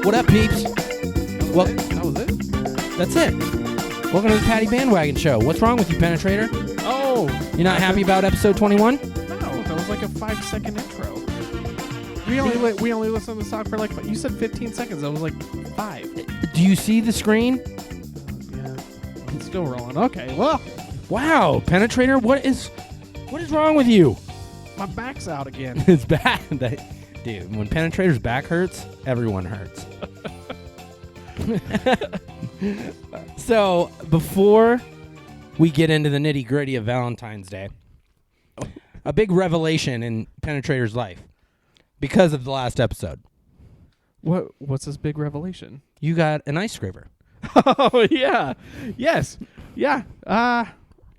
What up, peeps? That was it? That's it. Welcome to the Patty Bandwagon Show. What's wrong with you, Pennatrator? Oh. You're not happy about episode 21? No, that was like a 5-second intro. We only listened to the song for like, you said 15 seconds. That was like 5. Do you see the screen? Yeah. It's still rolling. Okay, well. Wow, Pennatrator, what is wrong with you? My back's out again. It's bad. Dude, when Pennatrator's back hurts, everyone hurts. So, before we get into the nitty-gritty of Valentine's Day, a big revelation in Pennatrator's life because of the last episode. What's this big revelation? You got an ice scraper. Oh, yeah. Yes. Yeah.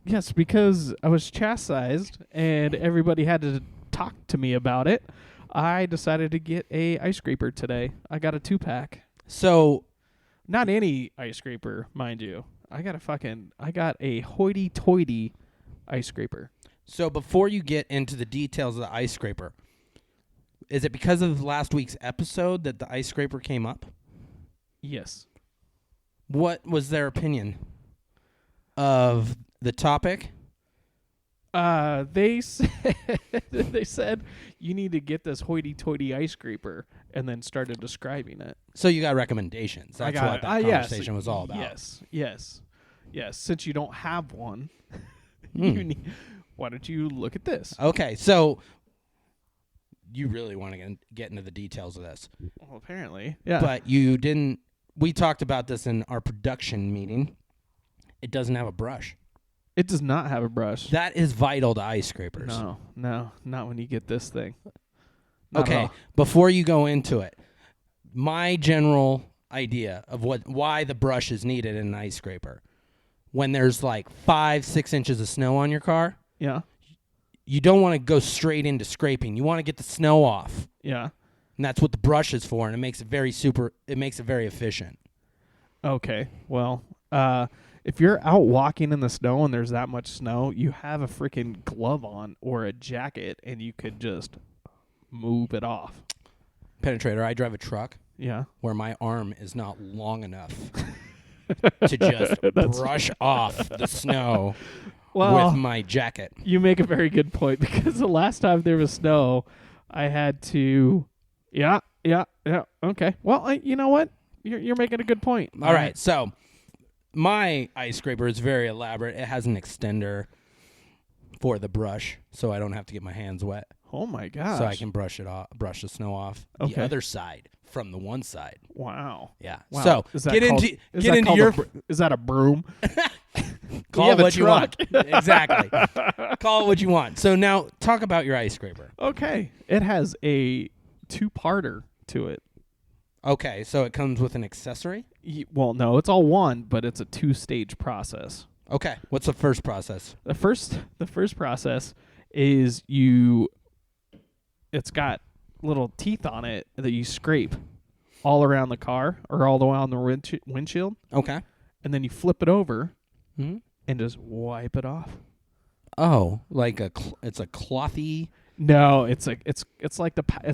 Yes, because I was chastised and everybody had to talk to me about it. I decided to get a ice scraper today. I got a 2-pack. So, not any ice scraper, mind you. I got a hoity-toity ice scraper. So before you get into the details of the ice scraper, is it because of last week's episode that the ice scraper came up? Yes. What was their opinion of the topic? They said you need to get this hoity-toity ice scraper, and then started describing it. So you got recommendations. That's what that conversation was all about. Yes. Since you don't have one, why don't you look at this? Okay, so you really want to get into the details of this. Well, apparently, yeah. But you didn't. We talked about this in our production meeting. It doesn't have a brush. It does not have a brush. That is vital to ice scrapers. No, not when you get this thing. Okay, before you go into it, my general idea of why the brush is needed in an ice scraper, when there's like 5-6 inches of snow on your car, yeah, you don't want to go straight into scraping. You want to get the snow off. Yeah. And that's what the brush is for, and it makes it very efficient. Okay, well, if you're out walking in the snow and there's that much snow, you have a freaking glove on or a jacket, and you could just move it off. Pennatrator, I drive a truck. Yeah. Where my arm is not long enough to just brush off the snow with my jacket. You make a very good point, because the last time there was snow, I had to... Yeah. Okay. Well, you know what? You're making a good point. All right. So my ice scraper is very elaborate. It has an extender for the brush, so I don't have to get my hands wet. Oh my gosh. So I can brush the snow off the other side from the one side. Wow. Yeah. Wow. So get into your... Is that a broom? Call it what you want. Exactly. Call it what you want. So now talk about your ice scraper. Okay. It has a 2-parter to it. Okay, so it comes with an accessory? Well, no, it's all one, but it's a 2-stage process. Okay, what's the first process? The first process is it's got little teeth on it that you scrape all around the car or all the way on the windshield. Okay. And then you flip it over and just wipe it off. Oh, like it's a clothy... No, it's like it's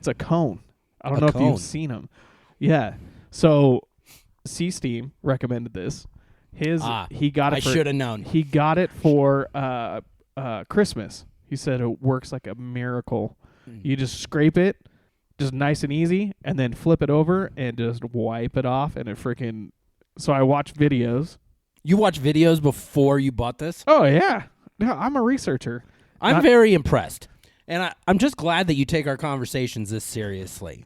a cone. I don't know if you've seen them. Yeah. So C-Steam recommended this. He got it. I should have known. He got it for Christmas. He said it works like a miracle. You just scrape it, just nice and easy, and then flip it over and just wipe it off, and it freaking. So I watch videos. You watch videos before you bought this? Oh yeah. No, I'm a researcher. I'm very impressed. And I'm just glad that you take our conversations this seriously.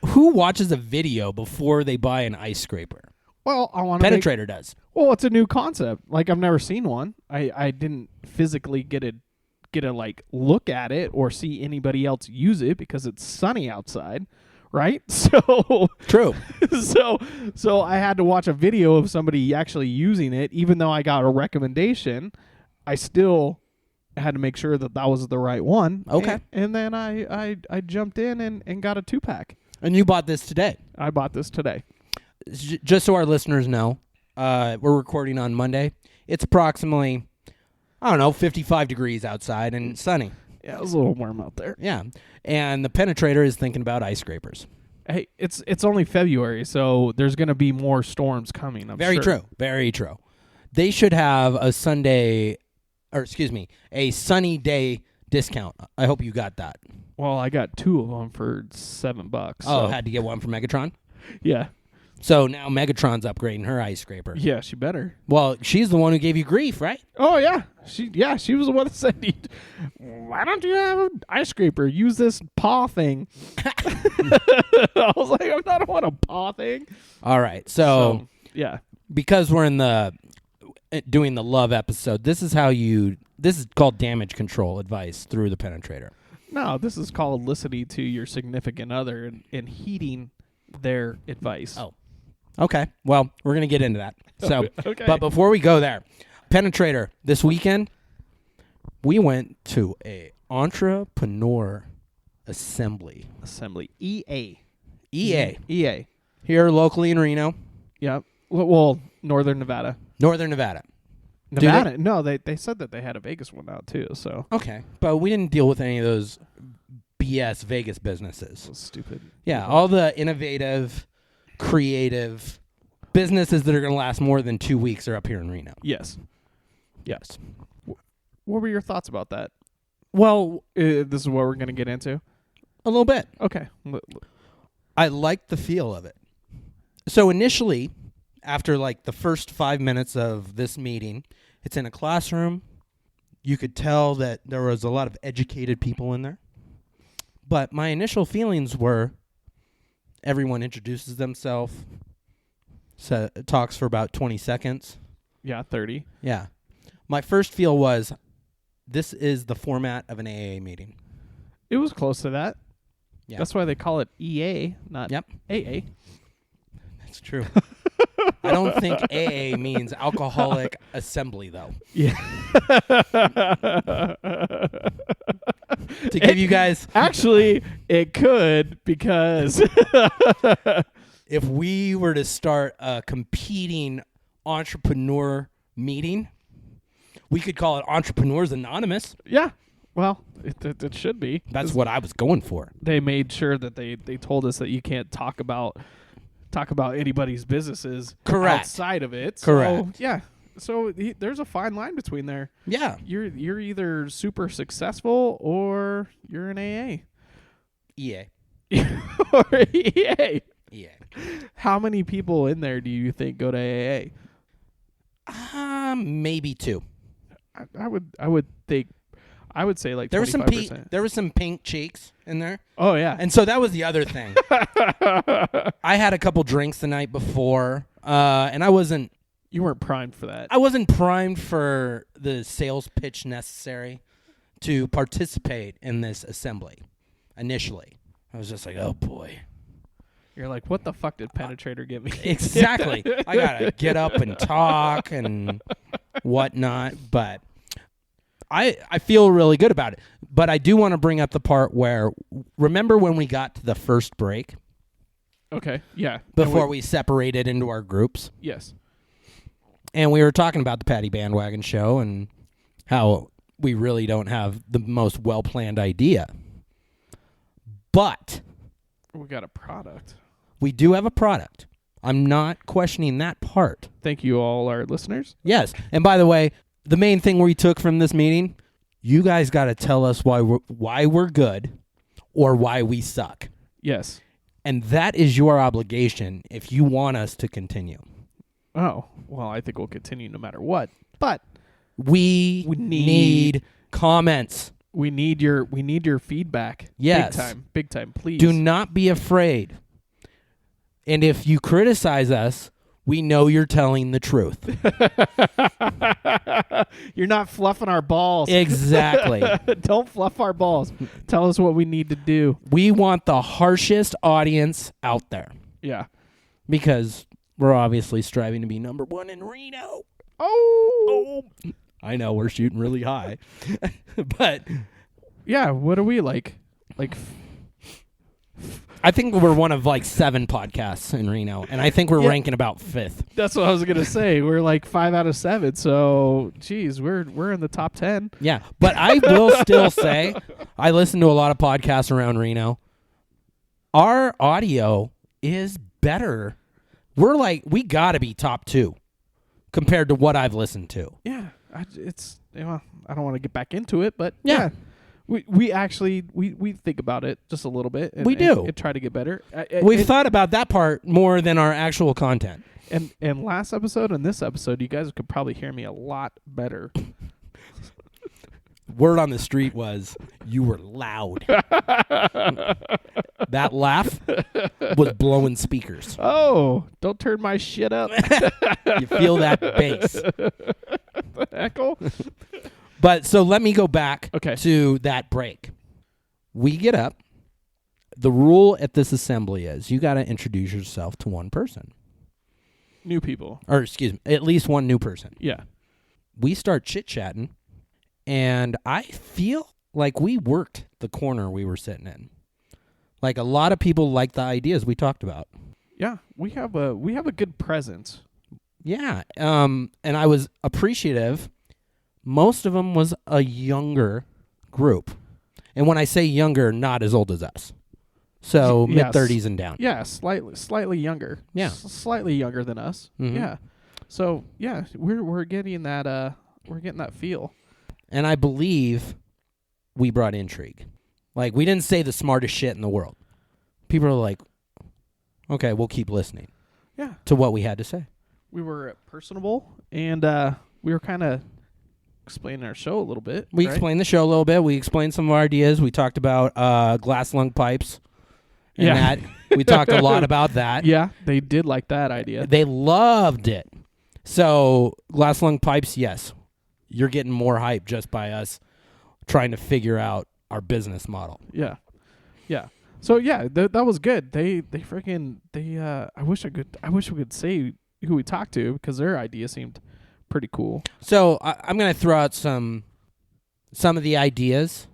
Who watches a video before they buy an ice scraper? Well, I want to. Pennatrator does. Well, it's a new concept. Like, I've never seen one. I didn't physically get a like look at it or see anybody else use it because it's sunny outside, right? So true. So I had to watch a video of somebody actually using it. Even though I got a recommendation, I still had to make sure that was the right one. Okay. And then I jumped in and got a 2-pack. And you bought this today? I bought this today. Just so our listeners know, we're recording on Monday. It's approximately, 55 degrees outside and sunny. Yeah, it was a little warm out there. Yeah. And the Pennatrator is thinking about ice scrapers. Hey, it's only February, so there's going to be more storms coming. I'm Very sure. true. Very true. They should have a sunny day discount. I hope you got that. Well, I got 2 of them for $7. Oh, so. had to get one for Megatron? Yeah. So now Megatron's upgrading her ice scraper. Yeah, she better. Well, she's the one who gave you grief, right? Oh yeah, she was the one that said, "Why don't you have an ice scraper? Use this paw thing." I was like, I don't want a paw thing. All right. So yeah, because we're in the doing the love episode, this is called damage control advice through the Pennatrator. no, this is called listening to your significant other and heeding their advice. Oh. Okay. Well, we're going to get into that. So, Okay. But before we go there, Pennatrator, this weekend, we went to a entrepreneur assembly. EA. EA. Here locally in Reno. Yep. Well, Northern Nevada. Northern Nevada. Nevada. No, they said that they had a Vegas one out too. So Okay. But we didn't deal with any of those BS Vegas businesses. stupid. Yeah, all the innovative, creative businesses that are going to last more than 2 weeks are up here in Reno. Yes. Yes. What were your thoughts about that? Well, This is what we're going to get into. a little bit. Okay. I like the feel of it. So initially, after like the first 5 minutes of this meeting, it's in a classroom. You could tell that there was a lot of educated people in there. But my initial feelings were everyone introduces themselves, talks for about 20 seconds. Yeah, 30. Yeah. My first feel was this is the format of an AA meeting. It was close to that. Yeah. That's why they call it EA, not AA. That's true. I don't think AA means alcoholic assembly, though. Yeah. To give you guys... Actually, it could because... If we were to start a competing entrepreneur meeting, we could call it Entrepreneurs Anonymous. Yeah. Well, it should be. That's what I was going for. They made sure that they told us that you can't talk about anybody's businesses outside of it. Correct. So, yeah. So there's a fine line between there. Yeah. You're either super successful or you're an AA. EA. Or EA. EA. How many people in there do you think go to AA? Maybe 2. I would say like There was 25%. There was some pink cheeks in there. Oh yeah. And so that was the other thing. I had a couple drinks the night before, and You weren't primed for that. I wasn't primed for the sales pitch necessary to participate in this assembly. Initially, I was just like, "Oh boy." You're like, what the fuck did Pennatrator give me? Exactly. I gotta get up and talk and whatnot, but I feel really good about it. But I do want to bring up the part where, remember when we got to the first break? Okay, yeah. Before we separated into our groups? Yes. And we were talking about the Patty Bandwagon show and how we really don't have the most well-planned idea. But We got a product. we do have a product. I'm not questioning that part. Thank you, all our listeners. Yes. And by the way, the main thing we took from this meeting, you guys got to tell us why we're good or why we suck. Yes. And that is your obligation if you want us to continue. Oh, well, I think we'll continue no matter what. But We need comments. we need your feedback. Yes. Big time, please. Do not be afraid. And if you criticize us, we know you're telling the truth. You're not fluffing our balls. Exactly. Don't fluff our balls. Tell us what we need to do. We want the harshest audience out there Yeah. because we're obviously striving to be number 1 in Reno. Oh. I know we're shooting really high. But Yeah, what are we like? I think we're one of like 7 podcasts in Reno, and I think we're ranking about 5th. That's what I was gonna say. We're like 5 out of 7. So, geez, we're in the top 10. Yeah, but I will still say I listen to a lot of podcasts around Reno. our audio is better. We got to be top 2 compared to what I've listened to. Yeah, I don't want to get back into it, but Yeah. We actually think about it just a little bit. We do. And try to get better. We've thought about that part more than our actual content. And last episode and this episode, you guys could probably hear me a lot better. Word on the street was you were loud. That laugh was blowing speakers. Oh, don't turn my shit up. You feel that bass. The echo? But so let me go back Okay. to that break. We get up. The rule at this assembly is you got to introduce yourself to one person. New people. Or excuse me, at least one new person. Yeah. We start chit-chatting, and I feel like we worked the corner we were sitting in. Like a lot of people like the ideas we talked about. Yeah, we have a good presence. Yeah, and I was appreciative. Most of them was a younger group. And when I say younger, not as old as us. So Yes. mid-30s and down. Yeah, slightly younger. Yeah. Slightly younger than us. Mhm. Yeah. So, yeah, we're getting that feel. And I believe we brought intrigue. Like, we didn't say the smartest shit in the world. People are like, okay, we'll keep listening Yeah. to what we had to say. We were personable, and we were kind of explaining our show a little bit. We right? explained the show a little bit. We explained some of our ideas. We talked about glass lung pipes. And Yeah. that. We talked a lot about that. Yeah, they did like that idea. They loved it. So, glass lung pipes, yes. You're getting more hype just by us trying to figure out our business model. Yeah. Yeah. So yeah, that was good. They I wish we could say who we talked to because their idea seemed pretty cool. So, I'm going to throw out some of the ideas.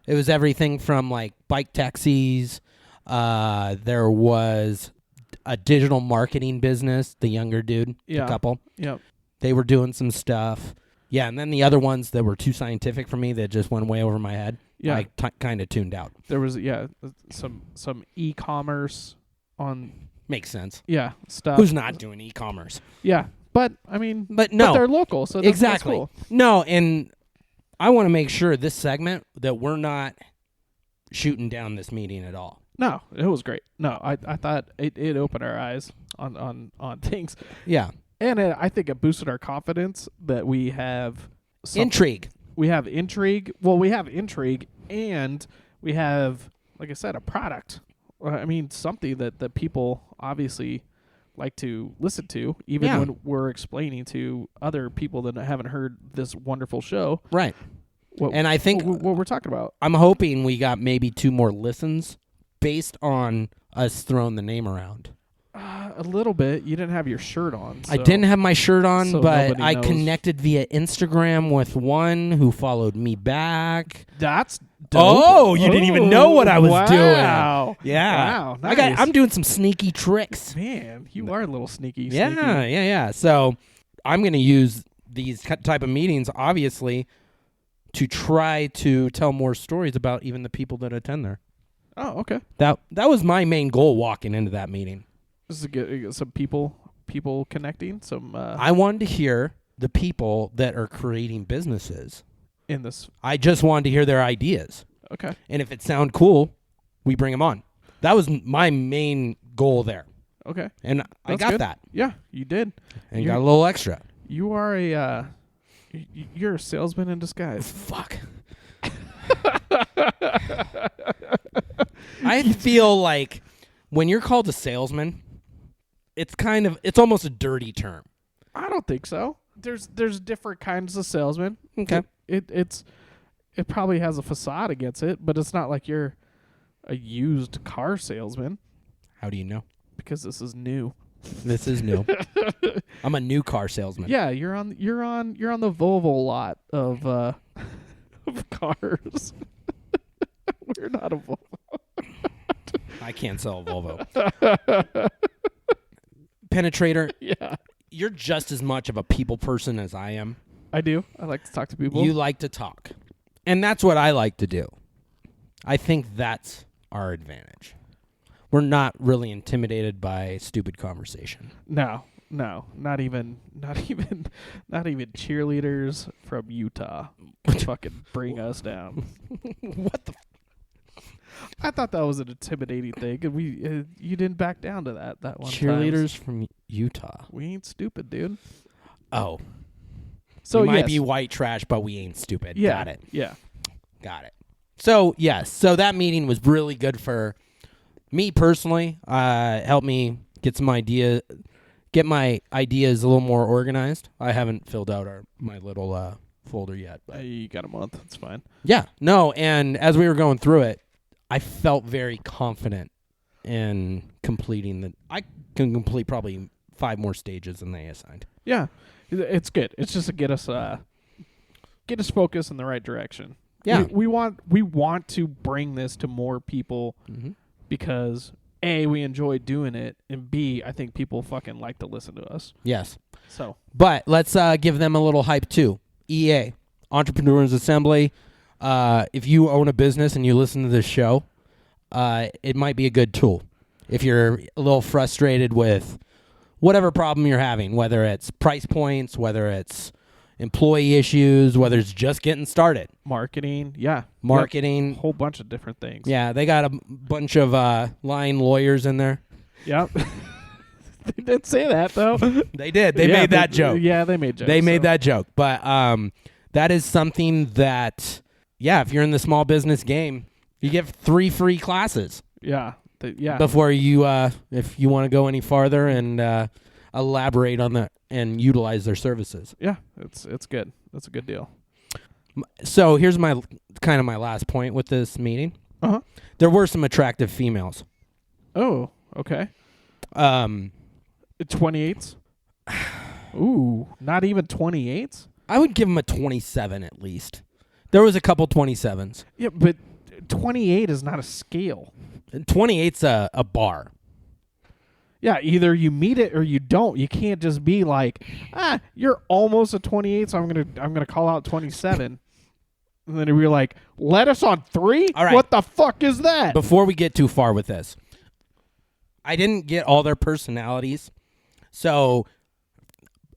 It was everything from like bike taxis. There was a digital marketing business, the younger dude, Yeah. the couple. Yep. They were doing some stuff. Yeah, and then the other ones that were too scientific for me that just went way over my head, Yeah. I kind of tuned out. There was some e-commerce on Makes sense. stuff. Who's not doing e-commerce? Yeah. But I mean But no. but they're local, so that's Exactly. cool. No, and I want to make sure this segment that we're not shooting down this meeting at all. No, it was great. No, I thought it opened our eyes on things. Yeah. And I think it boosted our confidence that we have Intrigue. We have intrigue. Well, we have intrigue, and we have, like I said, a product. I mean, something that people obviously like to listen to, even Yeah. when we're explaining to other people that haven't heard this wonderful show. Right. What, And I think what we're talking about. I'm hoping we got maybe 2 more listens based on us throwing the name around. A little bit. You didn't have your shirt on. I so- didn't have my shirt on, so but nobody I knows. connected via Instagram with one who followed me back. That's dope. Oh, you didn't even know what I was wow. doing. Yeah. Wow. Nice. I'm doing some sneaky tricks. Man, you are a little sneaky. Yeah. So I'm going to use these type of meetings, obviously, to try to tell more stories about even the people that attend there. Oh, okay. That was my main goal walking into that meeting. This is good. Some people connecting. Some I wanted to hear the people that are creating businesses. in this. I just wanted to hear their ideas. Okay. And if it sound cool, we bring them on. That was my main goal there. Okay. And I That's got good. that. Yeah, you did. And got a little extra. You are a you're a salesman in disguise. Fuck. I feel like when you're called a salesman, it's almost a dirty term. I don't think so. There's different kinds of salesmen. Okay. It probably has a facade against it, but it's not like you're a used car salesman How do you know? because this is new. This is new. I'm a new car salesman. Yeah, you're on the Volvo lot of of cars. We're not a Volvo. I can't sell a Volvo. Pennatrator, Yeah, you're just as much of a people person as I am. I do. I like to talk to people. You like to talk. And that's what I like to do. I think that's our advantage. we're not really intimidated by stupid conversation. No, not even cheerleaders from Utah fucking bring us down. What the? I thought that was an intimidating thing, and you didn't back down to that one. Cheerleaders from Utah. We ain't stupid, dude. Oh, so we might yes. be white trash, but we ain't stupid. Yeah, Got it. Yeah, got it. So yes, so that meeting was really good for me personally. Helped me get my ideas a little more organized. I haven't filled out my little folder yet. But you got a month. That's fine. Yeah, no, and as we were going through it, I felt very confident in completing I can complete probably 5 more stages than they assigned. Yeah, it's good. It's just to get us focused in the right direction. Yeah, we want to bring this to more people because A, we enjoy doing it, and B, I think people fucking like to listen to us. Yes. So, but let's give them a little hype too. EA, Entrepreneurs Assembly. If you own a business and you listen to this show, it might be a good tool. If you're a little frustrated with whatever problem you're having, whether it's price points, whether it's employee issues, whether it's just getting started. Marketing, yeah. Marketing. Yep. Whole bunch of different things. Yeah, they got a bunch of lying lawyers in there. Yep. They did say that, though. They did. They made that joke. Yeah, they made jokes. They made that joke. But that is something that, if you're in the small business game, you get 3 free classes. Yeah. Before you, if you want to go any farther and elaborate on that and utilize their services. Yeah, it's good. That's a good deal. So here's my last point with this meeting. There were some attractive females. Oh, okay. 28s? Ooh, not even 28s? I would give them a 27 at least. There was a couple 27s. Yeah, but 28 is not a scale. 28's a bar. Yeah, either you meet it or you don't. You can't just be like, you're almost a 28, so I'm gonna call out 27. And then you're like, let us on 3? All right. What the fuck is that? Before we get too far with this, I didn't get all their personalities. So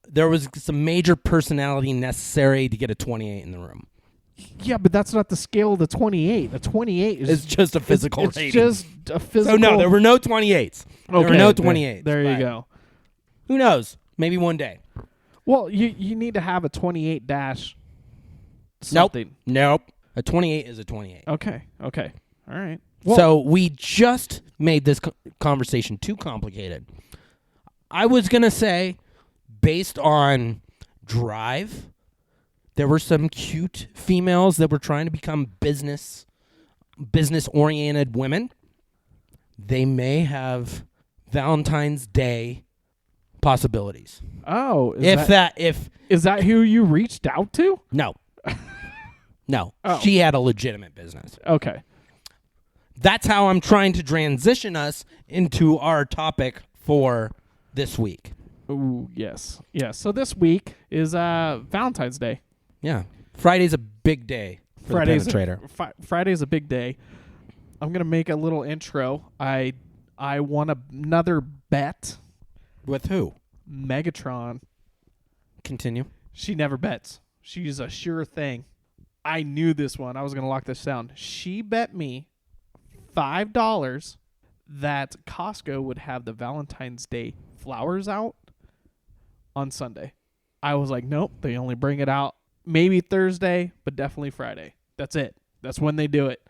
there was some major personality necessary to get a 28 in the room. Yeah, but that's not the scale of the 28. The 28 is... It's just a physical rating. It's just a physical... So no, there were no 28s. There were no 28s. There you go. Who knows? Maybe one day. Well, you need to have a 28 dash something. Nope. A 28 is a 28. Okay. All right. Well, so we just made this conversation too complicated. I was going to say, based on drive, there were some cute females that were trying to become business-oriented women. They may have Valentine's Day possibilities. Oh, is that who you reached out to? No. No. Oh. She had a legitimate business. Okay. That's how I'm trying to transition us into our topic for this week. Ooh, yes. So this week is Valentine's Day. Yeah. Friday's a big day for the Pennatrator. Friday's a big day. I'm going to make a little intro. I won another bet. With who? Megatron. Continue. She never bets. She's a sure thing. I knew this one. I was going to lock this down. She bet me $5 that Costco would have the Valentine's Day flowers out on Sunday. I was like, nope, they only bring it out maybe Thursday, but definitely Friday. That's it. That's when they do it.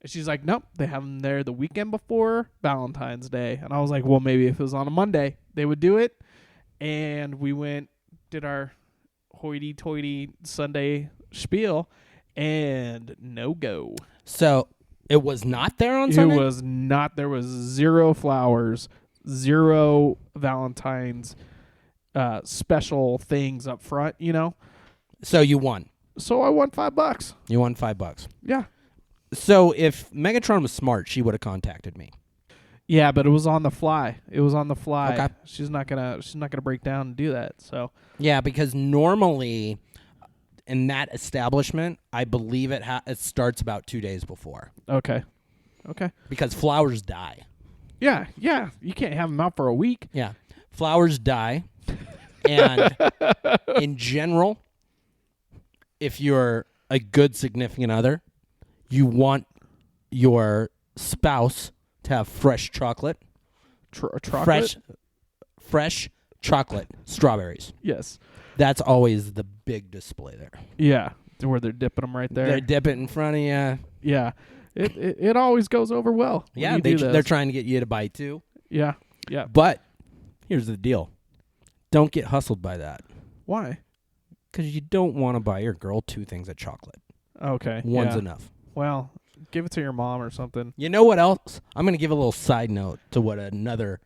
And she's like, nope, they have them there the weekend before Valentine's Day. And I was like, well, maybe if it was on a Monday, they would do it. And we did our hoity-toity Sunday spiel, and no go. So it was not there on Sunday? It was not. There was 0 flowers, 0 Valentine's special things up front, So you won. So I won $5. You won $5. Yeah. So if Megatron was smart, she would have contacted me. Yeah, but it was on the fly. Okay. She's not gonna break down and do that. So yeah, because normally in that establishment, I believe it starts about 2 days before. Okay. Because flowers die. Yeah. You can't have them out for a week. Yeah. Flowers die. And in general, if you're a good significant other, you want your spouse to have fresh chocolate. Chocolate? Fresh chocolate, strawberries. Yes. That's always the big display there. Yeah. Where they're dipping them right there. They dip it in front of you. Yeah. It always goes over well. Yeah, they're trying to get you to buy too. Yeah. But here's the deal. Don't get hustled by that. Why? Because you don't want to buy your girl 2 things of chocolate. Okay. One's enough. Well, give it to your mom or something. You know what else? I'm going to give a little side note to what another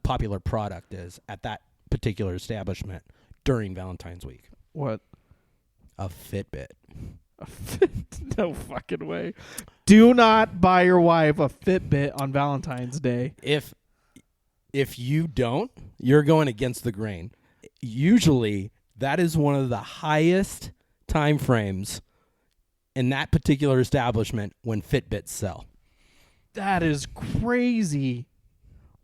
popular product is at that particular establishment during Valentine's week. What? A Fitbit. No fucking way. Do not buy your wife a Fitbit on Valentine's Day. If you don't, you're going against the grain. Usually, that is one of the highest time frames in that particular establishment when Fitbits sell. That is crazy.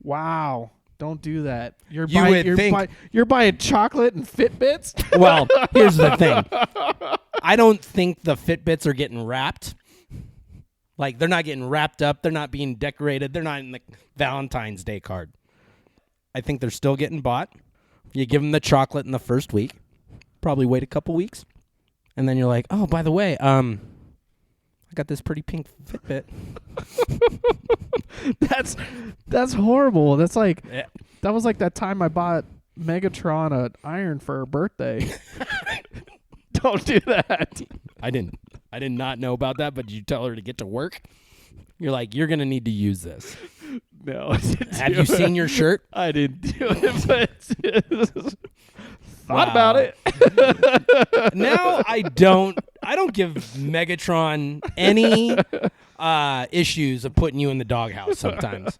Wow. Don't do that. You're buying chocolate and Fitbits? Well, here's the thing. I don't think the Fitbits are getting wrapped. Like, they're not getting wrapped up. They're not being decorated. They're not in the Valentine's Day card. I think they're still getting bought. You give them the chocolate in the first week. Probably wait a couple weeks. And then you're like, oh, by the way, I got this pretty pink Fitbit. That's horrible. That's like that was like that time I bought Megatron an iron for her birthday. Don't do that. I did not know about that, but did you tell her to get to work? You're like, you're going to need to use this. No, I didn't. Have you seen your shirt? I didn't do it, but thought about it. Now I don't give Megatron any issues of putting you in the doghouse sometimes.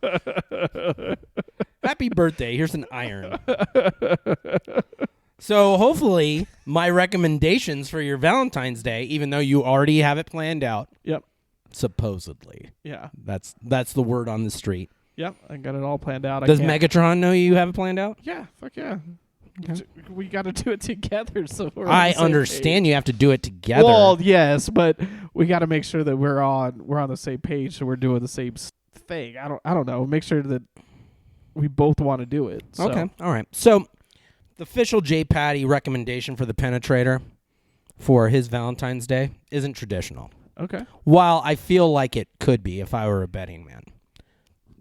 Happy birthday. Here's an iron. So hopefully my recommendations for your Valentine's Day, even though you already have it planned out. Yep. Supposedly. Yeah. That's the word on the street. Yep. I got it all planned out. Does Megatron know you have it planned out? Yeah. Fuck yeah. Okay. We got to do it together. So I understand you have to do it together. Well, yes, but we got to make sure that we're on the same page, so we're doing the same thing. I don't know. Make sure that we both want to do it. So. Okay. All right. So the official Jpaddy recommendation for the Pennatrator for his Valentine's Day isn't traditional. Okay. While I feel like it could be if I were a betting man.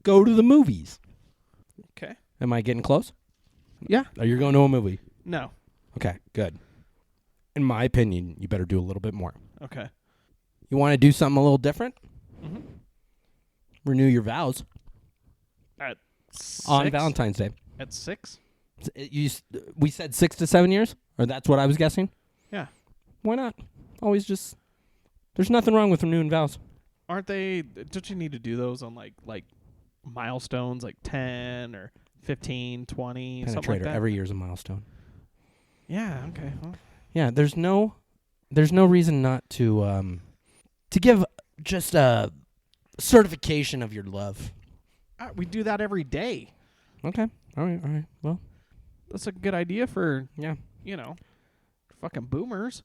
Go to the movies. Okay. Am I getting close? Yeah. Are you going to a movie? No. Okay, good. In my opinion, you better do a little bit more. Okay. You want to do something a little different? Mm-hmm. Renew your vows. At 6? On Valentine's Day. At 6? We said 6 to 7 years? Or that's what I was guessing? Yeah. Why not? Always just... There's nothing wrong with renewing vows. Aren't they... Don't you need to do those on, like milestones, like 10 or 15, 20, something like that? Every year's a milestone. Yeah, okay. Well. Yeah, there's no reason not to give just a certification of your love. We do that every day. Okay. All right. Well, that's a good idea for, fucking boomers.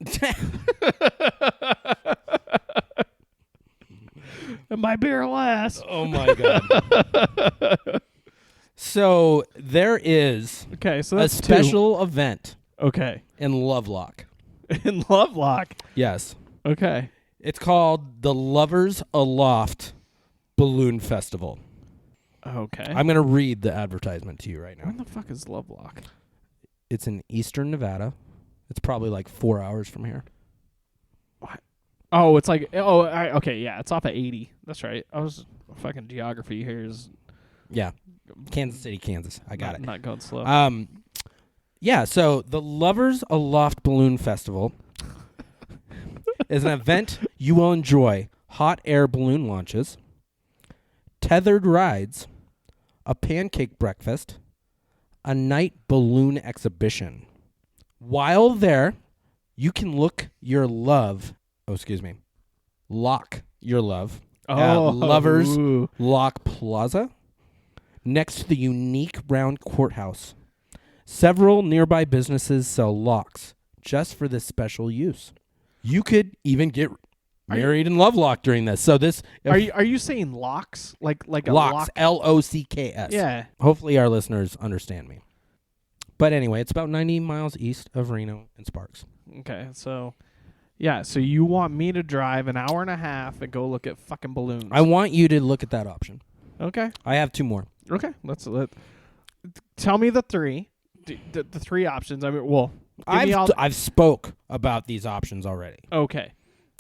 My beer last. Oh, my God. So there is a special event in Lovelock. In Lovelock? Yes. Okay. It's called the Lovers Aloft Balloon Festival. Okay. I'm going to read the advertisement to you right now. Where the fuck is Lovelock? It's in eastern Nevada. It's probably like 4 hours from here. What? Oh, it's like... okay, yeah. It's off of 80. That's right. I was... Fucking geography here is... Yeah. Kansas City, Kansas. I got it. Not going slow. Yeah, so the Lovers Aloft Balloon Festival is an event you will enjoy hot air balloon launches, tethered rides, a pancake breakfast, a night balloon exhibition. While there, you can lock your love. at Oh, Lovers ooh. Lock Plaza, next to the unique round courthouse. Several nearby businesses sell locks just for this special use. You could even get married in Lovelock during this. So this Are you saying locks? Like a locks, lock? Locks. Yeah. Hopefully our listeners understand me. But anyway, it's about 90 miles east of Reno and Sparks. Okay, so yeah, so you want me to drive an hour and a half and go look at fucking balloons? I want you to look at that option. Okay. I have 2 more. Okay. Tell me the 3. The 3 options. I mean, well, I've spoke about these options already. Okay.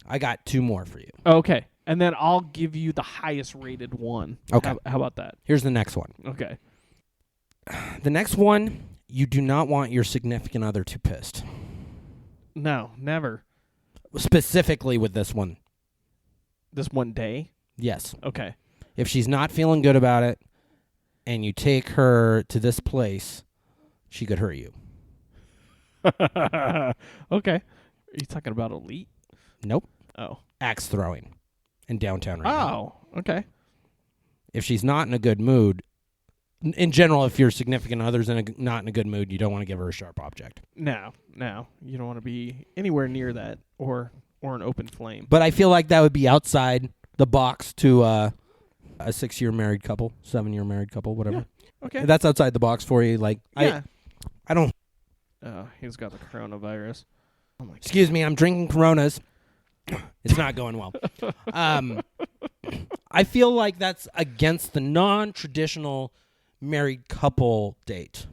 I got 2 more for you. Okay. And then I'll give you the highest rated one. Okay. How about that? Here's the next one. Okay. The next one, you do not want your significant other too pissed. No, never. Specifically with this one. This one day? Yes. Okay. If she's not feeling good about it and you take her to this place, she could hurt you. Okay. Are you talking about Elite? Nope. Oh. Axe throwing in downtown Reno. Oh, okay. If she's not in a good mood, in general, if your significant other's not in a good mood, you don't want to give her a sharp object. No. You don't want to be anywhere near that or an open flame. But I feel like that would be outside the box to a 6-year married couple, 7-year married couple, whatever. Yeah. Okay. That's outside the box for you. Like, yeah. I don't. Oh, he's got the coronavirus. Oh my Excuse me, I'm drinking Coronas. It's not going well. I feel like that's against the non-traditional married couple date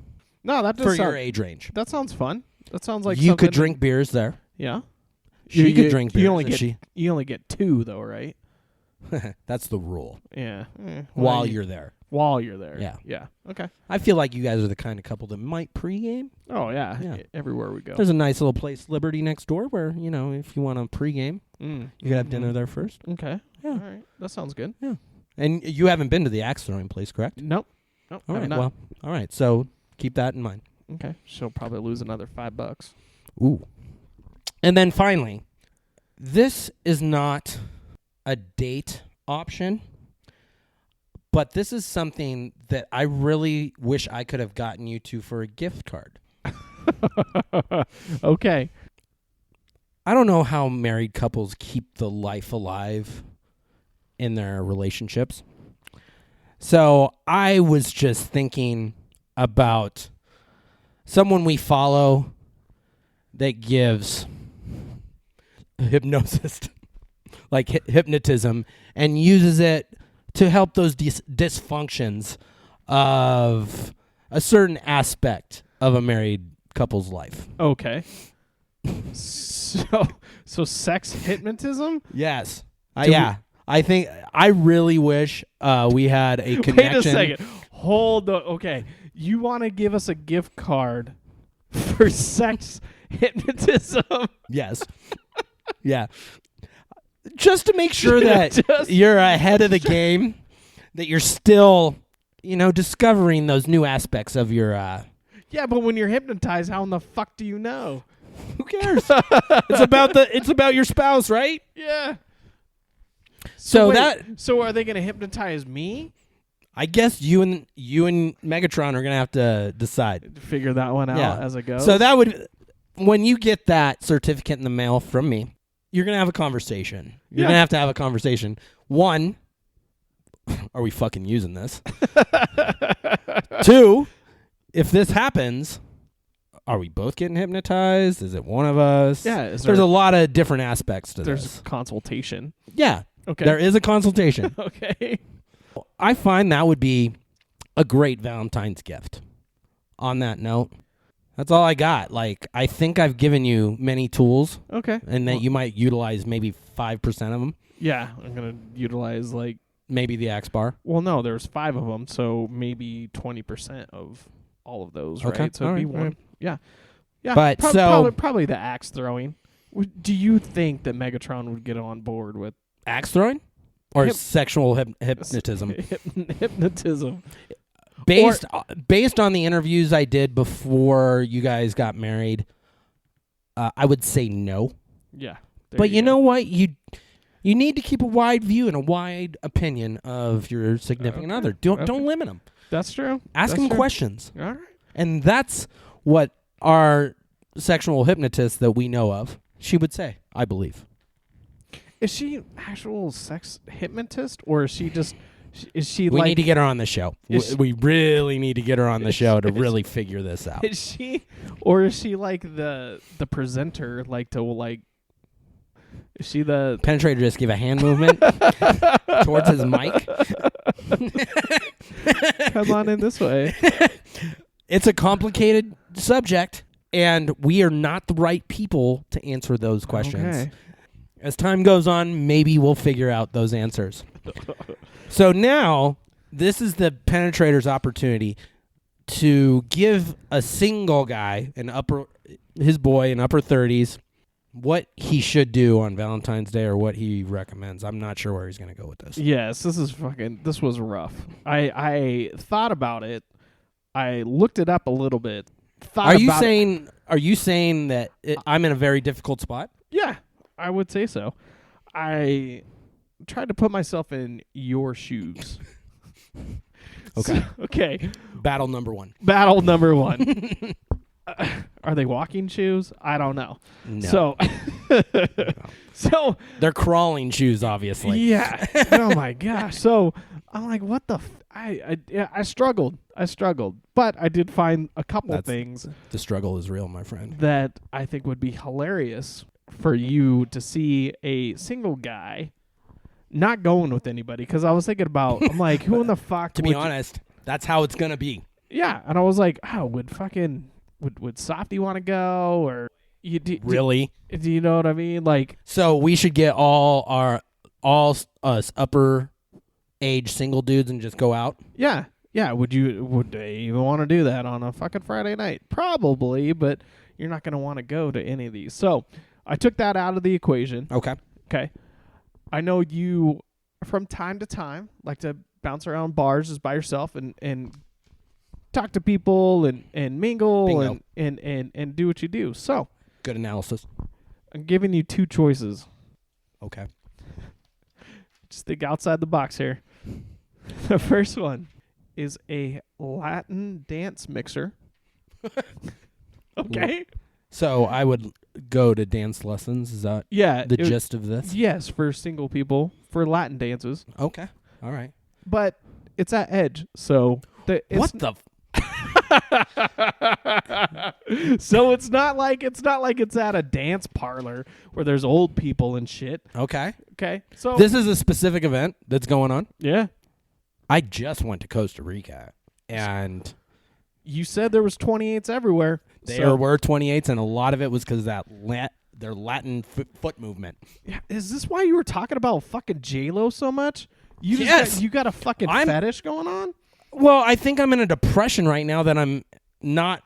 No, that does for sound, your age range. That sounds fun. That sounds like You something could drink beers there. Yeah. She could drink beers. You only get 2 though, right? That's the rule. Yeah. While you're there. While you're there. Yeah. Yeah. Okay. I feel like you guys are the kind of couple that might pregame. Oh yeah. Yeah. Everywhere we go. There's a nice little place, Liberty, next door, where if you want to pregame, you could have dinner there first. Okay. Yeah. All right. That sounds good. Yeah. And you haven't been to the axe throwing place, correct? Nope. All right. Well, all right. So keep that in mind. Okay. She'll probably lose another $5. Ooh. And then finally, this is not a date option, but this is something that I really wish I could have gotten you to for a gift card. Okay. I don't know how married couples keep the life alive in their relationships. So I was just thinking about someone we follow that gives hypnosis, like hypnotism, and uses it to help those dysfunctions of a certain aspect of a married couple's life. Okay. So sex hypnotism? Yes. Yeah. I think I really wish we had a connection. Wait a second. Hold on. Okay. You want to give us a gift card for sex hypnotism? Yes. Yeah. Just to make sure that you're ahead of the game, that you're still, discovering those new aspects of your... Yeah, but when you're hypnotized, how in the fuck do you know? Who cares? It's about your spouse, right? Yeah. So are they going to hypnotize me? I guess you and Megatron are gonna have to decide. Figure that one out as it goes. So that would, when you get that certificate in the mail from me, you're gonna have a conversation. You're gonna have to have a conversation. 1, are we fucking using this? 2, if this happens, are we both getting hypnotized? Is it one of us? Yeah. There's a lot of different aspects to this. There's a consultation. Yeah. Okay. There is a consultation. Okay. I find that would be a great Valentine's gift. On that note, that's all I got. Like, I think I've given you many tools. Okay. And that you might utilize maybe 5% of them. Yeah, I'm going to utilize maybe the axe bar. Well, no, there's 5 of them, so maybe 20% of all of those, okay. right? So it'd be 1. Right. Yeah. Yeah. But probably the axe throwing. Do you think that Megatron would get on board with axe throwing? Or sexual hypnotism. Hypnotism. Based on the interviews I did before you guys got married, I would say no. Yeah. But you know what? You You need to keep a wide view and a wide opinion of your significant other. Don't limit them. That's true. Ask them questions. All right. And that's what our sexual hypnotist that we know of, she would say, I believe. Is she actual sex hypnotist, or is she just? Is she? We like, need to get her on the show. We really need to get her on the show to really figure this out. Is she, or is she like the presenter? Like to like. Is she the Pennatrator just give a hand movement towards his mic? Come on in this way. It's a complicated subject, and we are not the right people to answer those questions. Okay. As time goes on, maybe we'll figure out those answers. So now, this is the Pennatrator's opportunity to give a single guy, his boy in upper 30s, what he should do on Valentine's Day or what he recommends. I'm not sure where he's going to go with this. Yes, this was rough. I thought about it. I looked it up a little bit. Are you saying that I'm in a very difficult spot? Yeah, I would say so. I tried to put myself in your shoes. Okay. Okay. Battle number one. Are they walking shoes? I don't know. No. So they're crawling shoes, obviously. Yeah. Oh my gosh. So I'm like, what the? I struggled. But I did find a couple things. The struggle is real, my friend. That I think would be hilarious for you to see a single guy not going with anybody. Because I was thinking about, I'm like, who in the fuck? To be honest, that's how it's gonna be. Yeah, and I was like, oh, would Softy want to go, or really? Do you know what I mean? Like, so we should get all us upper age single dudes and just go out. Yeah. Would they even want to do that on a fucking Friday night? Probably, but you're not going to want to go to any of these. So I took that out of the equation. Okay. I know you, from time to time, like to bounce around bars just by yourself and talk to people and mingle and do what you do. So good analysis. I'm giving you two choices. Okay. Just think outside the box here. The first one is a Latin dance mixer. Okay. So I would go to dance lessons. Is that the gist of this? Yes, for single people, for Latin dances. Okay. All right. But it's at Edge, so so it's not like it's at a dance parlor where there's old people and shit. Okay. So this is a specific event that's going on. Yeah. I just went to Costa Rica, and you said there was 28s everywhere. There were 28s, and a lot of it was because that their Latin foot movement. Yeah, is this why you were talking about fucking J-Lo so much? You got a fucking fetish going on? Well, I think I'm in a depression right now that I'm not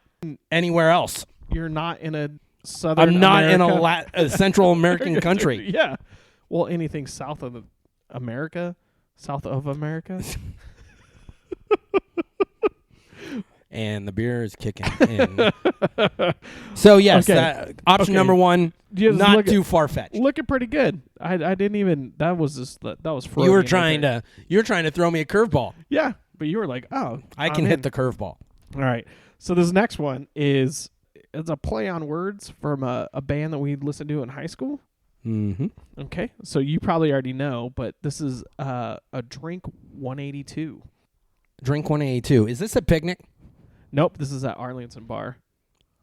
anywhere else. You're not in a Southern I'm not America. in a Central American country. Yeah. Well, anything south of America? South of America? And the beer is kicking in. So, yes, option number one, not too far-fetched. Looking pretty good. I didn't even, that was Freudian. You were trying to throw me a curveball. Yeah, but you were like, oh. I can hit the curveball. All right. So this next one it's a play on words from a band that we listened to in high school. Mm-hmm. Okay. So you probably already know, but this is a Drink 182. Drink 182. Is this a picnic? Nope. This is at Arlington Bar.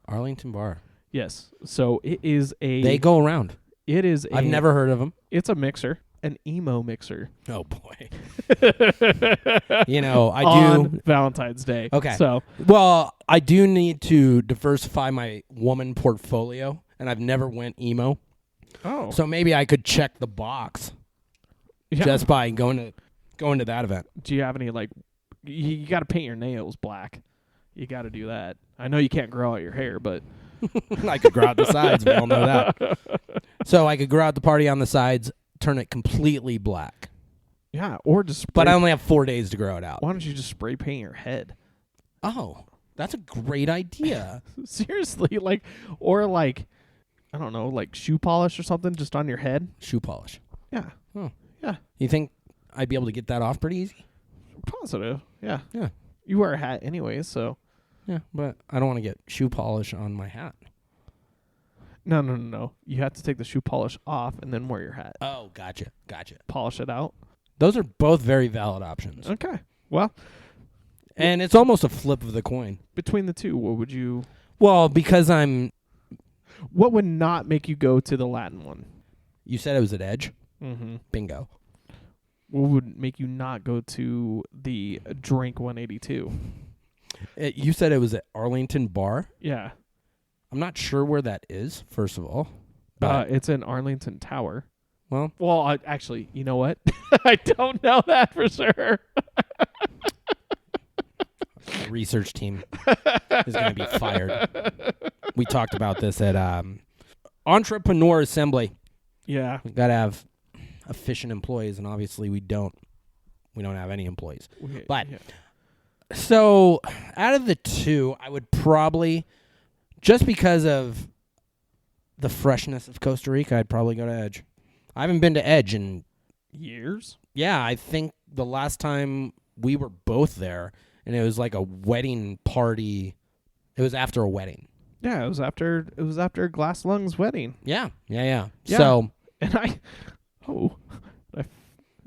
Arlington Bar. Yes. So it is They go around. It is I've never heard of them. It's a mixer. An emo mixer. Oh, boy. I do. On Valentine's Day. Okay. Well, I do need to diversify my woman portfolio, and I've never went emo. Oh. So maybe I could check the box just by going to that event. Do you have any, like, you got to paint your nails black. You got to do that. I know you can't grow out your hair, but. I could grow out the sides. We all know that. So I could grow out the party on the sides, turn it completely black. Yeah, or just But I only have 4 days to grow it out. Why don't you just spray paint your head? Oh, that's a great idea. Seriously, I don't know, like shoe polish or something just on your head. Shoe polish. Yeah. Oh. Yeah. You think I'd be able to get that off pretty easy? Positive. Yeah. Yeah. You wear a hat anyway, so. Yeah, but I don't want to get shoe polish on my hat. No. You have to take the shoe polish off and then wear your hat. Oh, gotcha. Polish it out. Those are both very valid options. Okay. Well. And it's almost a flip of the coin. Between the two, what would you... Well, because I'm... What would not make you go to the Latin one? You said it was at Edge? Mm-hmm. Bingo. What would make you not go to the Drink 182? You said it was at Arlington Bar? Yeah. I'm not sure where that is, first of all. But It's in Arlington Tower. Well, actually, you know what? I don't know that for sure. the research team is going to be fired. We talked about this at Entrepreneur Assembly. Yeah. We've got to have efficient employees, and obviously we don't have any employees. Okay, But yeah. So out of the two, I would probably, just because of the freshness of Costa Rica, I'd probably go to Edge. I haven't been to Edge in Years? Yeah, I think the last time we were both there, and it was like a wedding party. It was after a wedding. Yeah, it was after Glass Lung's wedding. Yeah. Yeah. So And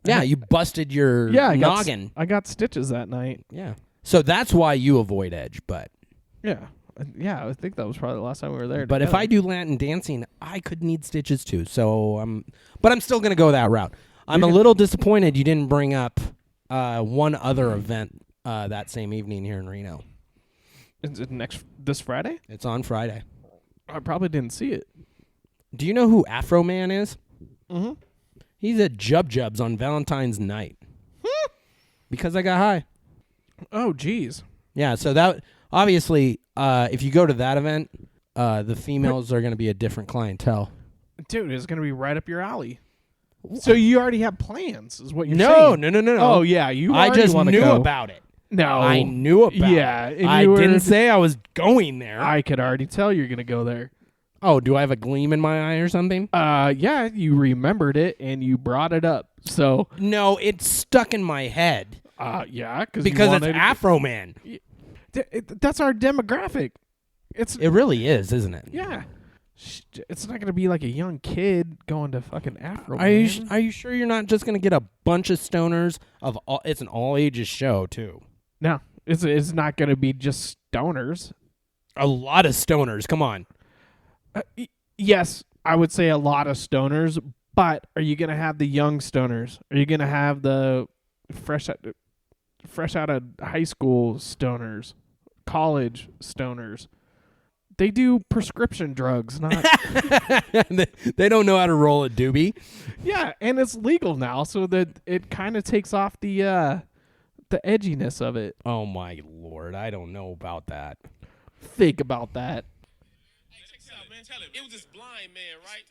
you busted your noggin. I got stitches that night. Yeah. So that's why you avoid Edge, but Yeah. Yeah, I think that was probably the last time we were there. But if I do Latin dancing, I could need stitches too. So but I'm still going to go that route. I'm a little disappointed you didn't bring up one other event that same evening here in Reno. Is it this Friday? It's on Friday. I probably didn't see it. Do you know who Afro Man is? Mm-hmm. He's at Jubs on Valentine's night. Because I got high. Oh, geez. Yeah, so that obviously, if you go to that event, the females are going to be a different clientele. Dude, it's going to be right up your alley. So you already have plans, is what you're saying? No. Oh, yeah, you I already just wanna knew go. about it. No. I knew about it. And I you didn't say I was going there. I could already tell you're going to go there. Oh, do I have a gleam in my eye or something? Yeah, you remembered it, and you brought it up. So No, it's stuck in my head. Yeah, because it's Afro Man. That's our demographic. It really is, isn't it? Yeah. It's not going to be like a young kid going to fucking Afro. Are you sure you're not just going to get a bunch of stoners of all? It's an all ages show too. No, it's not going to be just stoners. A lot of stoners. Come on. Yes, I would say a lot of stoners, but are you going to have the young stoners? Are you going to have the fresh out of high school stoners, college stoners? They do prescription drugs, not... They don't know how to roll a doobie. Yeah, and it's legal now, so that it kind of takes off the edginess of it. Oh, my Lord. I don't know about that. Think about that. It was this blind man, right?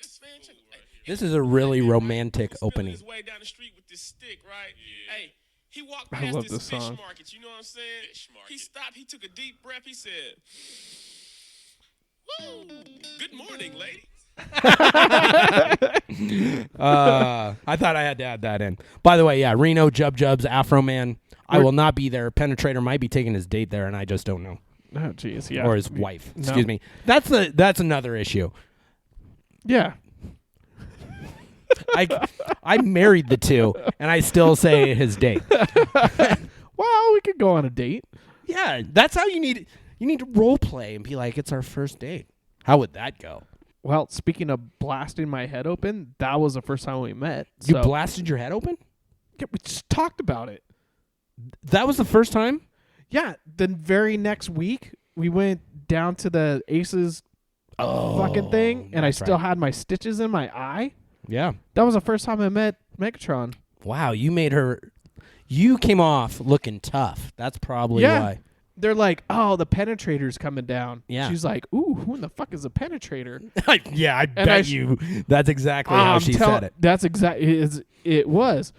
This is a really romantic opening. His way down the street with this stick, right? Yeah. Hey, he walked I past love this this fish song. market. You know what I'm saying? He stopped. He took a deep breath. He said, "Woo! Good morning, ladies." I thought I had to add that in. By the way, yeah, Reno, Jubs, Afro Man. I will not be there. Penetrator might be taking his date there, and I just don't know. Oh, jeez, yeah. Or his wife. No. Excuse me. That's another issue. Yeah. I married the two, and I still say his date. Well, we could go on a date. Yeah, that's how you need to role play and be like, it's our first date. How would that go? Well, speaking of blasting my head open, that was the first time we met. You so. blasted your head open? Yeah, we just talked about it. That was the first time? Yeah, the very next week, we went down to the Aces fucking thing, and I still had my stitches in my eye. Yeah. That was the first time I met Megatron. Wow, you came off looking tough. That's probably why. They're like, oh, the Penetrator's coming down. Yeah. She's like, ooh, who in the fuck is a Penetrator? Yeah, I bet you that's exactly how she said it. That's exactly it was.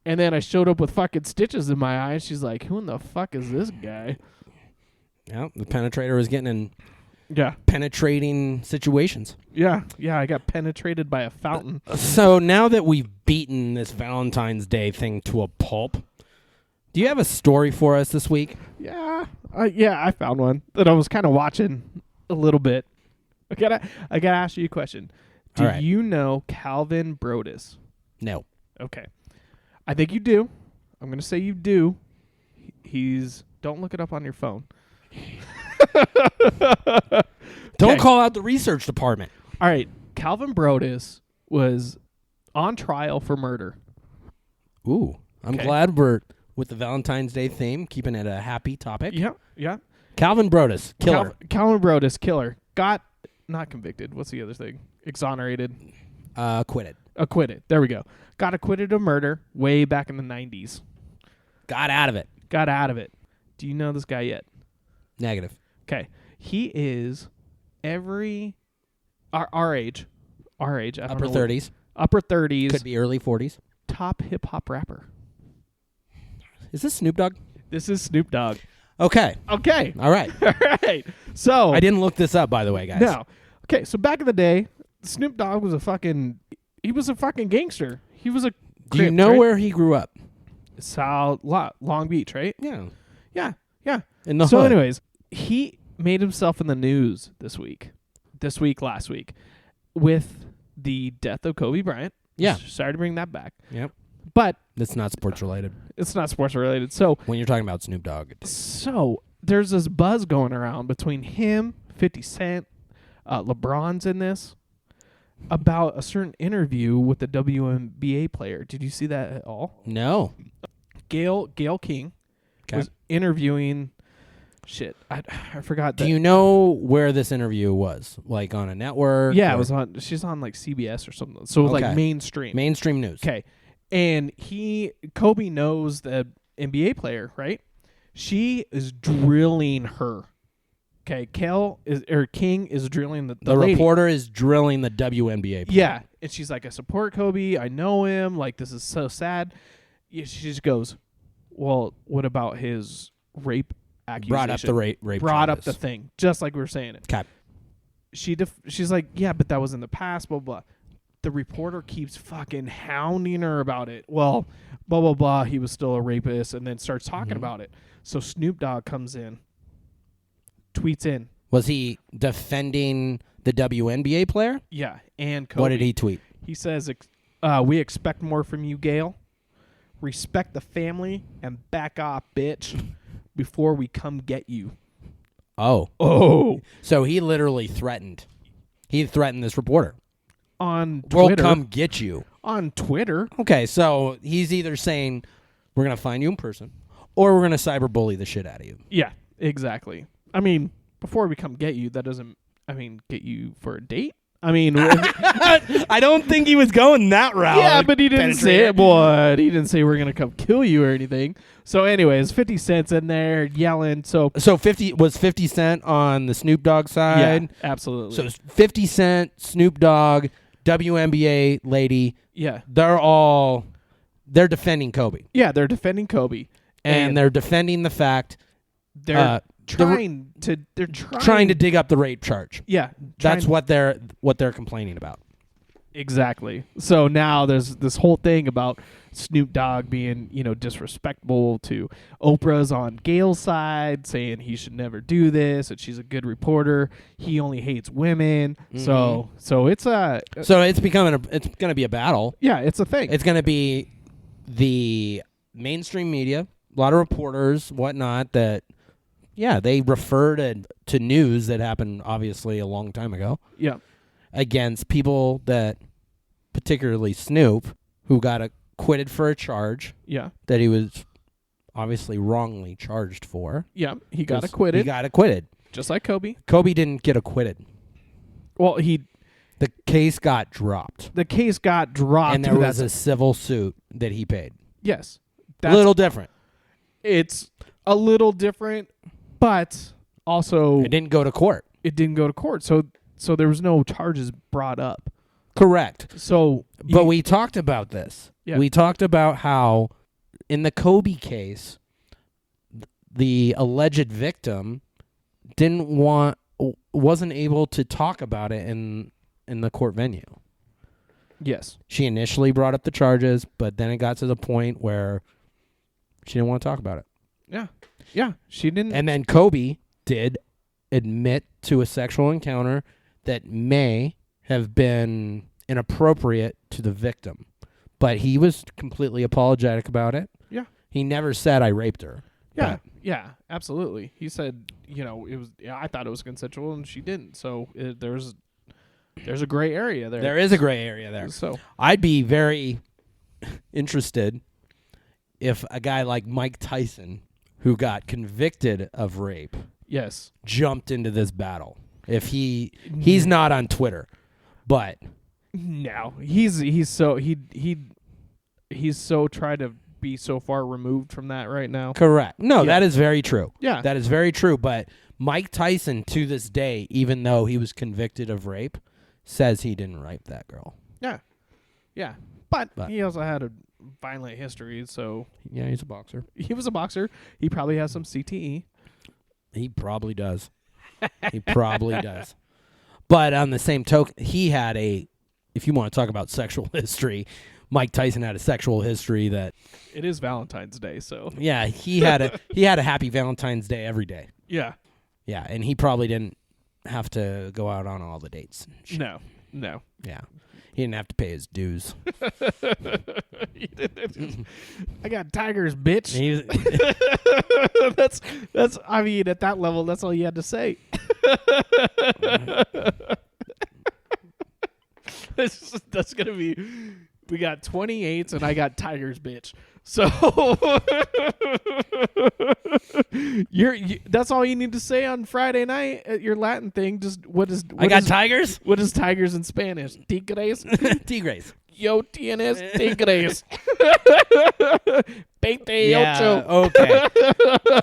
And then I showed up with fucking stitches in my eye, and she's like, who in the fuck is this guy? Yeah, the Penetrator was getting Yeah. penetrating situations. Yeah. Yeah. I got penetrated by a fountain. So now that we've beaten this Valentine's Day thing to a pulp, do you have a story for us this week? Yeah. I found one that I was kind of watching a little bit. I gotta ask you a question. Do All right. you know Calvin Brodus? No. Okay. I think you do. I'm going to say you do. He's... Don't look it up on your phone. Don't Okay. call out the research department. All right. Calvin Brodus was on trial for murder. Ooh. I'm Okay. glad we're with the Valentine's Day theme, keeping it a happy topic. Yeah. Yeah. Calvin Brodus, killer. Calvin Brodus, killer. Got not convicted. What's the other thing? Exonerated. Acquitted. Acquitted. There we go. Got acquitted of murder way back in the 90s. Got out of it. Got out of it. Do you know this guy yet? Negative. Okay. He is our age. Our age. I don't Upper know 30s. Upper 30s. Could be early 40s. Top hip hop rapper. Is this Snoop Dogg? This is Snoop Dogg. Okay. Okay. All right. All right. So I didn't look this up, by the way, guys. no. Okay. So back in the day, Snoop Dogg was a fucking gangster. He was a. Do you Crip, know right? where he grew up? Long Beach, right? Yeah. Yeah. Yeah. In the So, hood. anyways, he made himself in the news last week, with the death of Kobe Bryant. Yeah. Sorry to bring that back. Yep. But That's not sports related. it's not sports related. So When you're talking about Snoop Dogg. there's this buzz going around between him, 50 Cent, LeBron's in this, about a certain interview with the WNBA player. Did you see that at all? No. Gail King was interviewing. Shit, I forgot. Do you know where this interview was? Like on a network? Yeah, or it was on. She's on like CBS or something. So it was like Okay. mainstream. mainstream news. Okay, and Kobe knows the NBA player, right? She is drilling her. Okay, King is drilling the The lady. reporter is drilling the WNBA player. Yeah, and she's like, I support Kobe. I know him. Like, this is so sad. Yeah, she just goes, well, what about his rape accusation? Brought up the rape Brought up charges. the thing, just like we were saying it. Okay. She's like, yeah, but that was in the past, blah, blah. The reporter keeps fucking hounding her about it. Well, blah, blah, blah. He was still a rapist, and then starts talking about it. So Snoop Dogg comes in, tweets in. Was he defending the WNBA player? Yeah, and Kobe. What did he tweet? He says, we expect more from you, Gail. Respect the family and back off, bitch, before we come get you. Oh. Oh. So he literally threatened. He threatened this reporter. On We'll Twitter. come get you. On Twitter. Okay, so he's either saying we're going to find you in person or we're going to cyberbully the shit out of you. Yeah, exactly. I mean, before we come get you, that doesn't, get you for a date? I mean, I don't think he was going that route. yeah, but he didn't say Penetrator. it, boy. He didn't say we're going to come kill you or anything. So anyways, 50 Cent's in there yelling. So 50 Cent on the Snoop Dogg side. yeah, absolutely. So 50 Cent, Snoop Dogg, WNBA lady, yeah. they're defending Kobe. Yeah, they're defending Kobe. And they're defending the fact They're trying to dig up the rape charge. Yeah, That's what they're complaining about. exactly. So now there's this whole thing about Snoop Dogg being, disrespectful to Oprah's on Gail's side, saying he should never do this, and she's a good reporter. He only hates women. So it's So it's going to be a battle. yeah, it's a thing. It's going to be the mainstream media, a lot of reporters, whatnot, that they refer to news that happened obviously a long time ago. Yeah. Against people that, particularly Snoop, who got acquitted for a charge Yeah. that he was obviously wrongly charged for. Yeah. He got acquitted. He got acquitted. Just like Kobe. Kobe didn't get acquitted. Well, The case got dropped. the case got dropped. And there was a civil suit that he paid. yes. A little different. It's a little different, but also It didn't go to court. it didn't go to court. So there was no charges brought up. Correct. So But we talked about this. Yeah. We talked about how in the Kobe case, the alleged victim didn't want wasn't able to talk about it in the court venue. Yes. She initially brought up the charges, but then it got to the point where she didn't want to talk about it. Yeah. Yeah. She didn't. And then Kobe did admit to a sexual encounter that may have been inappropriate to the victim. But he was completely apologetic about it. Yeah. He never said, I raped her. Yeah. Yeah, absolutely. He said, it was. Yeah, I thought it was consensual, and she didn't. So there's a gray area there. There is a gray area there. So I'd be very interested if a guy like Mike Tyson, who got convicted of rape, yes, jumped into this battle. If he's not on Twitter, but no, he's so tried to be so far removed from that right now. correct. No, Yeah. that is very true. Yeah. That is very true. But Mike Tyson, to this day, even though he was convicted of rape, says he didn't rape that girl. Yeah, yeah, but But- he also had a violent history, so Yeah, he's a boxer. he was a boxer. He probably has some CTE. He probably does. He probably does. But on the same token, he had if you want to talk about sexual history, Mike Tyson had a sexual history that, It is Valentine's Day, so yeah, he had a happy Valentine's Day every day. yeah. Yeah, and he probably didn't have to go out on all the dates. No. Yeah. He didn't have to pay his dues. I got tigers, bitch. He was- That's. I mean, at that level, that's all you had to say. That's gonna be. We got 28s, and I got tigers, bitch. So that's all you need to say on Friday night at your Latin thing. Just what is tigers? what is tigers in Spanish? Tigres. Tigres. Yo tienes tigres. 28. Yeah, okay.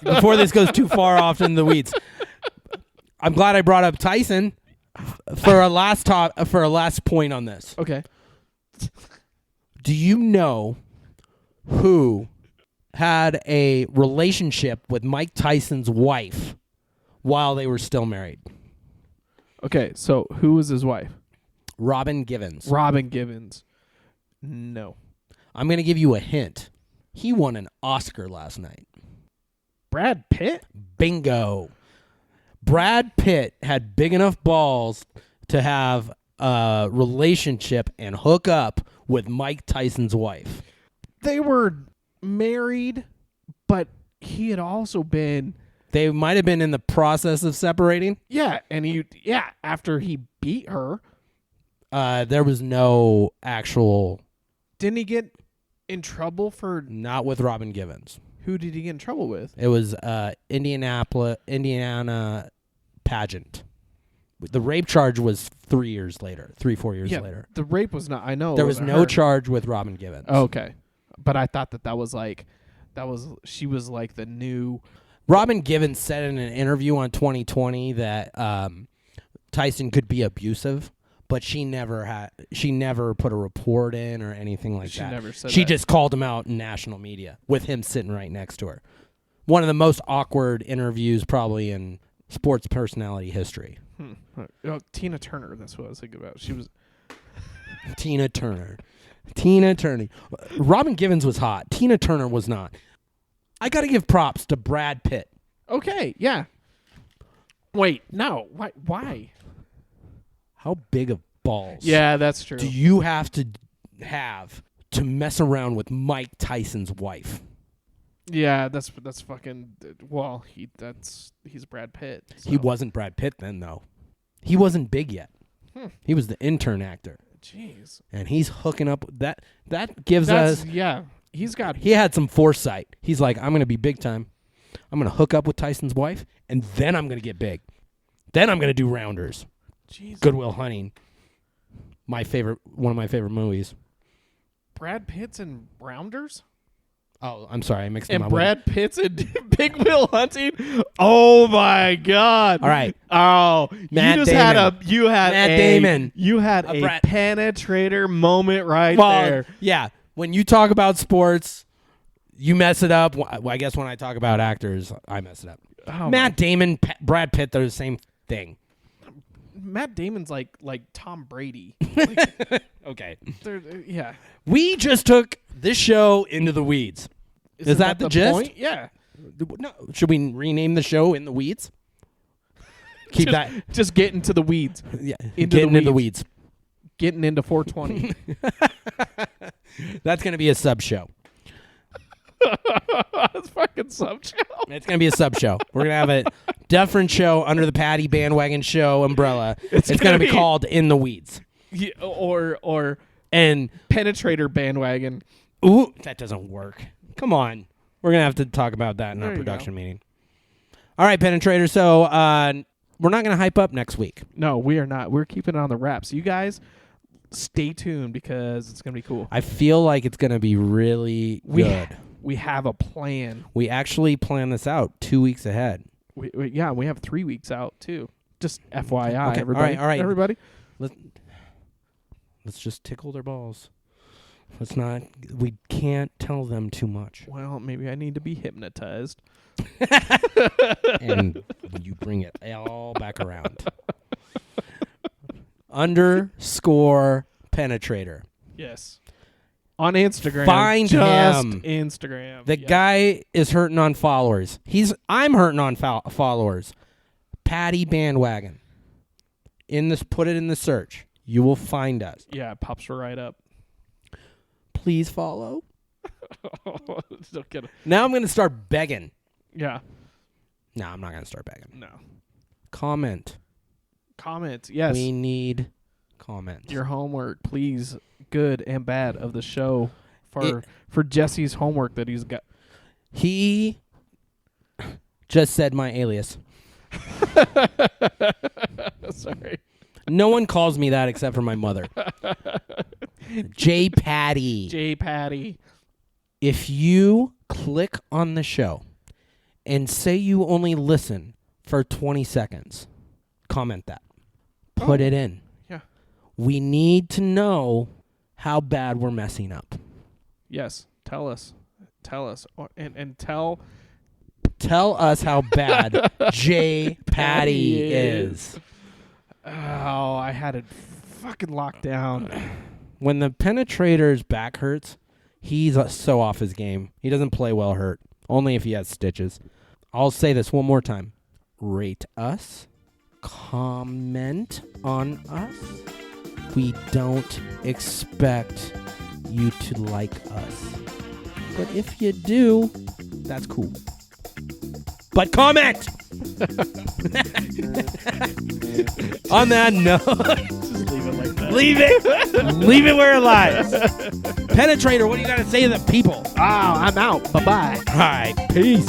Before this goes too far off in the weeds, I'm glad I brought up Tyson for a last point on this. Okay. Do you know who had a relationship with Mike Tyson's wife while they were still married? Okay, so who was his wife? Robin Givens. Robin Givens. No. I'm going to give you a hint. He won an Oscar last night. Brad Pitt? Bingo. Brad Pitt had big enough balls to have a relationship and hook up with Mike Tyson's wife. They were married, but he had also been... They might have been in the process of separating. After he beat her. There was no actual... Didn't he get in trouble for... Not with Robin Givens. Who did he get in trouble with? It was Indiana pageant. The rape charge was 4 years later. The rape was not... I know. There it was wasn't no her. charge with Robin Givens. Okay. But I thought she was like the new... Robin Givens said in an interview on 2020 that Tyson could be abusive, but she never put a report in or anything like that. She never said She that. just called him out in national media with him sitting right next to her. One of the most awkward interviews probably in sports personality history. Oh, Tina Turner, that's what I was thinking about. She was... Tina Turner. Robin Givens was hot. Tina Turner was not. I got to give props to Brad Pitt. Okay, yeah. Wait, no. Why? How big of balls Yeah, that's true. do you have to mess around with Mike Tyson's wife? Yeah, that's fucking... Well, he's Brad Pitt. So. He wasn't Brad Pitt then, though. He wasn't big yet. He was the intern actor. Jeez. And he's hooking up. That gives us... Yeah, he's got... He had some foresight. He's like, I'm going to be big time. I'm going to hook up with Tyson's wife, and then I'm going to get big. Then I'm going to do Rounders. Jeez. Good Will Hunting. One of my favorite movies. Brad Pitt's in Rounders? Oh, I'm sorry. I mixed them And up. Brad Pitt's in Big Will Hunting? Oh, my God. All right. Oh, Matt you just Damon. had Damon. You had A a Brad- penetrator moment right Well, there. yeah. When you talk about sports, you mess it up. Well, I guess when I talk about actors, I mess it up. Oh, Matt Damon, Brad Pitt, they're the same thing. Matt Damon's like Tom Brady. Okay. Yeah. We just took this show into the weeds. Isn't Is that the gist? point? Yeah. No. Should we rename the show In the Weeds? Keep that. Just get into the weeds. Yeah. Into Getting the in the weeds. Getting into 420. That's going to be a sub show. That's fucking sub show. It's going to be a sub show. We're going to have a different show under the Patty Bandwagon Show umbrella. It's going to be called In the Weeds. Yeah, or And Pennatrator Bandwagon. ooh, that doesn't work. Come on. We're going to have to talk about that in There our you production meeting. All right, Penetrator. So we're not going to hype up next week. No, we are not. We're keeping it on the wraps. You guys stay tuned because it's going to be cool. I feel like it's going to be really good. We have a plan. We actually plan this out 2 weeks ahead. We have 3 weeks out too. Just FYI, Okay, everybody. all right. Everybody. Let's just tickle their balls. Let's not. We can't tell them too much. Well, maybe I need to be hypnotized. And you bring it all back around. _Penetrator. Yes. On Instagram. Find just him. Instagram. The guy is hurting on followers. I'm hurting on followers. Patty Bandwagon. Put it in the search. You will find us. Yeah, it pops right up. Please follow. Don't get it. Now I'm going to start begging. Yeah. No, I'm not going to start begging. No. Comment. Comments. Yes. We need comments. Your homework, please, good and bad, of the show for Jesse's homework that he's got. He just said my alias. Sorry. No one calls me that except for my mother. Jpaddy. Jpaddy. If you click on the show and say you only listen for 20 seconds, comment that. Put it in. Yeah. We need to know how bad we're messing up. Yes. Tell us. And tell us how bad Jpaddy is. Oh, I had it fucking locked down. When the Penetrator's back hurts, he's so off his game. He doesn't play well hurt. Only if he has stitches. I'll say this one more time. Rate us. Comment on us. We don't expect you to like us. But if you do, that's cool. But comment! On that note, Just leave it like that. leave it where it lies. Penetrator, what do you got to say to the people? Oh, I'm out. Bye-bye. All right, peace.